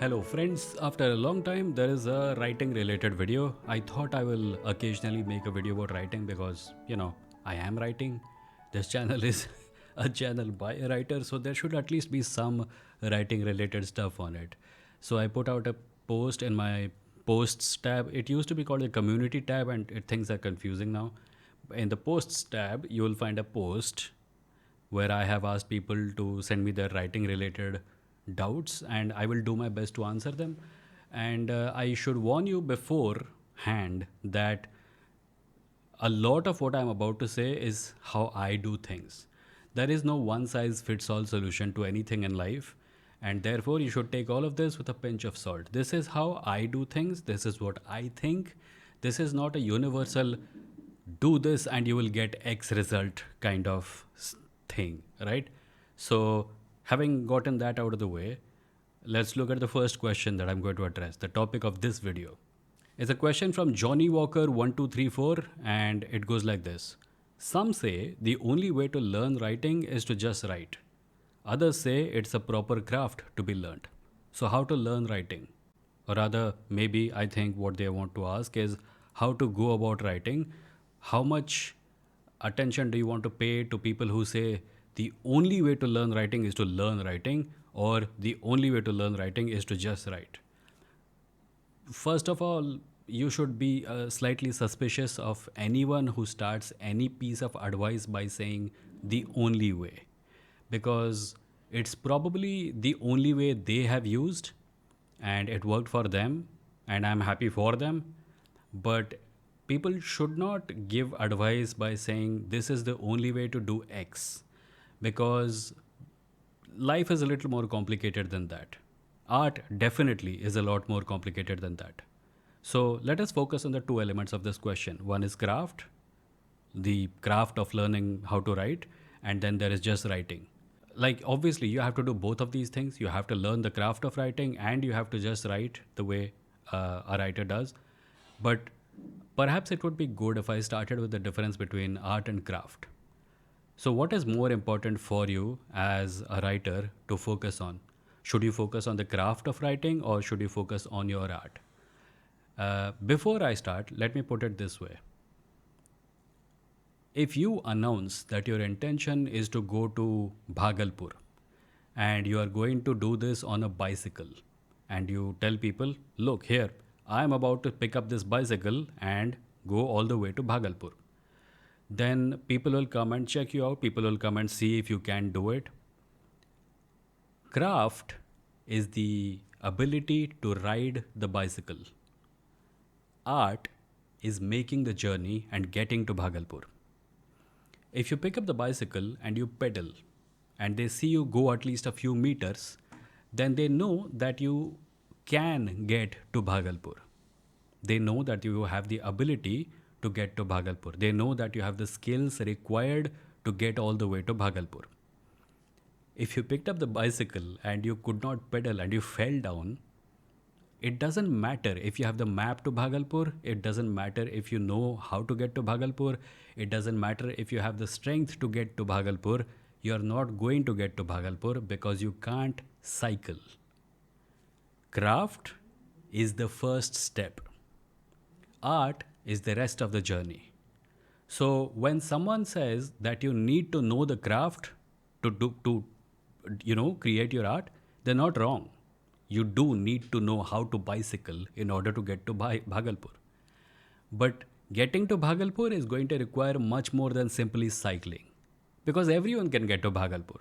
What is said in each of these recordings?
Hello friends, after a long time there is a writing related video. I thought I will occasionally make a video about writing because I am writing. This channel is a channel by a writer, so there should at least be some writing related stuff on it. So I put out a post in my posts tab. It used to be called the community tab and things are confusing now. In the posts tab, you will find a post where I have asked people to send me their writing related doubts and I will do my best to answer them. And I should warn you beforehand that a lot of what I'm about to say is how I do things. There is no one size fits all solution to anything in life, and therefore you should take all of this with a pinch of salt. This is how I do things, this is what I think. This is not a universal do this and you will get X result kind of thing, right? So, having gotten that out of the way, let's look at the first question that I'm going to address. The topic of this video is a question from Johnny Walker 1234, and it goes like this. Some say the only way to learn writing is to just write. Others say it's a proper craft to be learned. So, how to learn writing? Or rather, maybe I think what they want to ask is how to go about writing. How much attention do you want to pay to people who say the only way to learn writing is to learn writing, or the only way to learn writing is to just write? First of all, you should be slightly suspicious of anyone who starts any piece of advice by saying the only way, because it's probably the only way they have used and it worked for them, and I'm happy for them. But people should not give advice by saying this is the only way to do X, because life is a little more complicated than that. Art definitely is a lot more complicated than that. So let us focus on the two elements of this question. One is craft, the craft of learning how to write, and then there is just writing. Like, obviously, you have to do both of these things. You have to learn the craft of writing and you have to just write the way a writer does. But perhaps it would be good if I started with the difference between art and craft. So, what is more important for you as a writer to focus on? Should you focus on the craft of writing or should you focus on your art? Before I start, let me put it this way. If you announce that your intention is to go to Bhagalpur and you are going to do this on a bicycle, and you tell people, look, here, I am about to pick up this bicycle and go all the way to Bhagalpur, then people will come and check you out, people will come and see if you can do it. Craft is the ability to ride the bicycle. Art is making the journey and getting to Bhagalpur. If you pick up the bicycle and you pedal and they see you go at least a few meters, then they know that you can get to Bhagalpur. They know that you have the ability to get to Bhagalpur. They know that you have the skills required to get all the way to Bhagalpur. If you picked up the bicycle and you could not pedal and you fell down, it doesn't matter if you have the map to Bhagalpur, it doesn't matter if you know how to get to Bhagalpur, it doesn't matter if you have the strength to get to Bhagalpur, you are not going to get to Bhagalpur because you can't cycle. Craft is the first step. Art is the rest of the journey. So when someone says that you need to know the craft to create your art, they're not wrong. You do need to know how to bicycle in order to get to Bhagalpur. But getting to Bhagalpur is going to require much more than simply cycling, because everyone can get to Bhagalpur.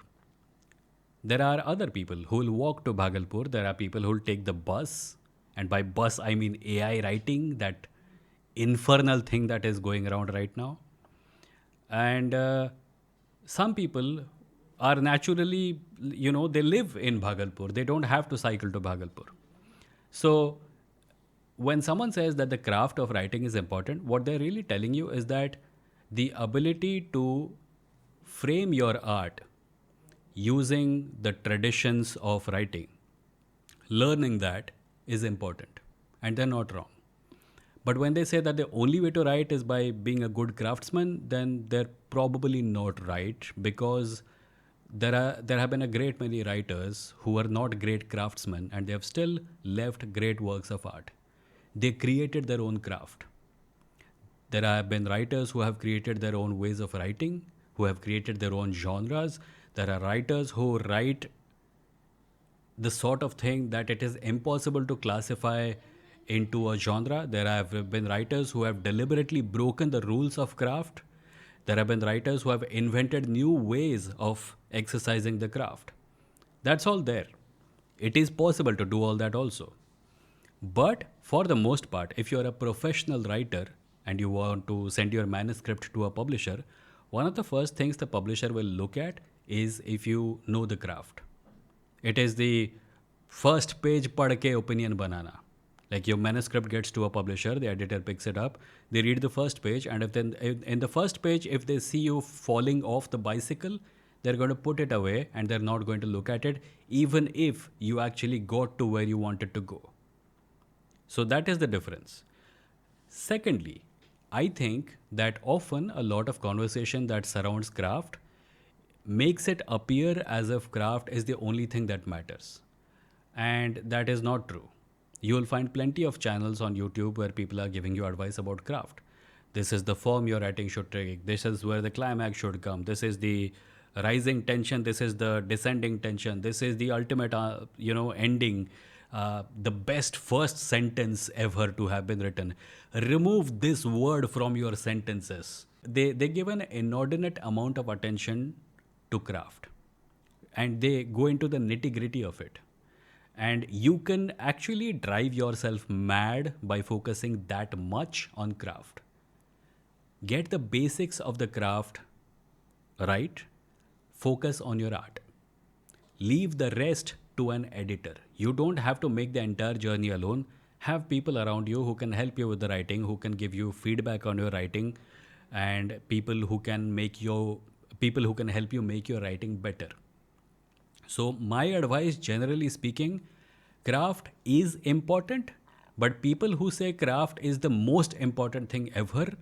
There are other people who will walk to Bhagalpur. There are people who will take the bus. And by bus, I mean AI writing, that infernal thing that is going around right now. And some people are naturally, they live in Bhagalpur. They don't have to cycle to Bhagalpur. So when someone says that the craft of writing is important, what they're really telling you is that the ability to frame your art using the traditions of writing, learning that is important. And they're not wrong. But when they say that the only way to write is by being a good craftsman, then they're probably not right, because There have been a great many writers who are not great craftsmen and they have still left great works of art. They created their own craft. There have been writers who have created their own ways of writing, who have created their own genres. There are writers who write the sort of thing that it is impossible to classify into a genre. There have been writers who have deliberately broken the rules of craft. There have been writers who have invented new ways of exercising the craft. That's all there. It is possible to do all that also. But for the most part, if you're a professional writer and you want to send your manuscript to a publisher, one of the first things the publisher will look at is if you know the craft. It is the first page पढ़ के opinion banana. Like your manuscript gets to a publisher, the editor picks it up, they read the first page, and if then in the first page, if they see you falling off the bicycle, they're going to put it away and they're not going to look at it, even if you actually got to where you wanted to go. So that is the difference. Secondly, I think that often a lot of conversation that surrounds craft makes it appear as if craft is the only thing that matters. And that is not true. You will find plenty of channels on YouTube where people are giving you advice about craft. This is the form your writing should take. This is where the climax should come. This is the rising tension. This is the descending tension. This is the ultimate, ending. The best first sentence ever to have been written. Remove this word from your sentences. They give an inordinate amount of attention to craft, and they go into the nitty gritty of it. And you can actually drive yourself mad by focusing that much on craft. Get the basics of the craft right, focus on your art. Leave the rest to an editor. You don't have to make the entire journey alone. Have people around you who can help you with the writing, who can give you feedback on your writing, and people who can help you make your writing better. So my advice, generally speaking, craft is important, but people who say craft is the most important thing ever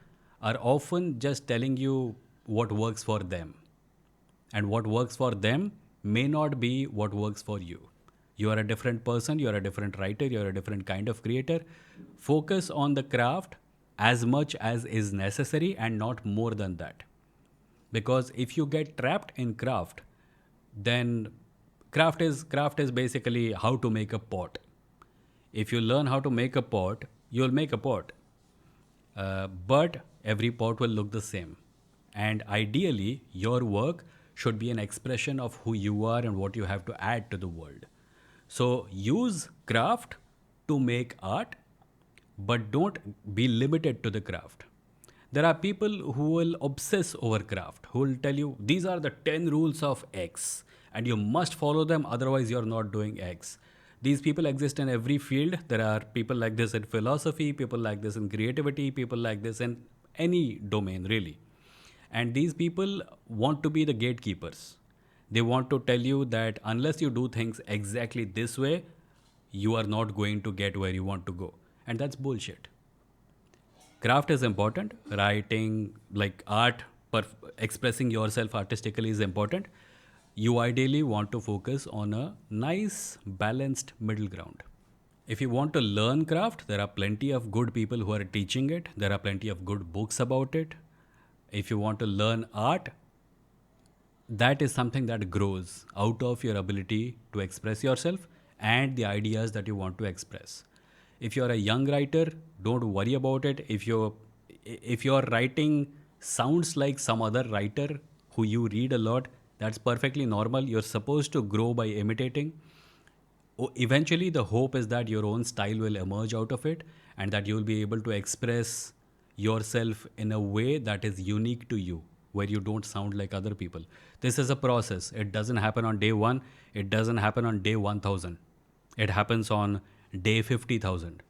are often just telling you what works for them. And what works for them may not be what works for you. You are a different person, you are a different writer, you are a different kind of creator. Focus on the craft as much as is necessary and not more than that. Because if you get trapped in craft, then craft is basically how to make a pot. If you learn how to make a pot, you'll make a pot. But every pot will look the same. And ideally, your work should be an expression of who you are and what you have to add to the world. So use craft to make art, but don't be limited to the craft. There are people who will obsess over craft, who will tell you these are the 10 rules of X and you must follow them, otherwise, you're not doing X. These people exist in every field. There are people like this in philosophy, people like this in creativity, people like this in any domain, really. And these people want to be the gatekeepers. They want to tell you that unless you do things exactly this way, you are not going to get where you want to go. And that's bullshit. Craft is important. Writing, like art, expressing yourself artistically is important. You ideally want to focus on a nice, balanced middle ground. If you want to learn craft, there are plenty of good people who are teaching it. There are plenty of good books about it. If you want to learn art, that is something that grows out of your ability to express yourself and the ideas that you want to express. If you're a young writer, don't worry about it. If your writing sounds like some other writer who you read a lot, that's perfectly normal. You're supposed to grow by imitating. Eventually, the hope is that your own style will emerge out of it and that you will be able to express yourself in a way that is unique to you, where you don't sound like other people. This is a process. It doesn't happen on day one, it doesn't happen on day 1000. It happens on day 50,000.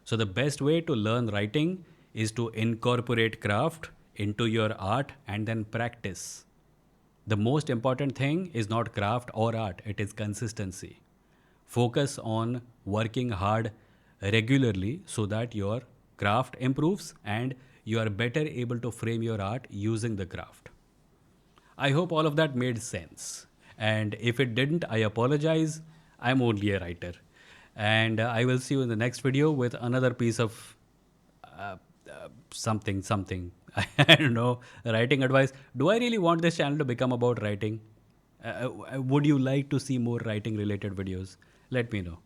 So, the best way to learn writing is to incorporate craft into your art and then practice. The most important thing is not craft or art, it is consistency. Focus on working hard regularly so that your craft improves and you are better able to frame your art using the craft. I hope all of that made sense. And if it didn't, I apologize. I'm only a writer. And I will see you in the next video with another piece of uh, something. I don't know, writing advice. Do I really want this channel to become about writing? Would you like to see more writing related videos? Let me know.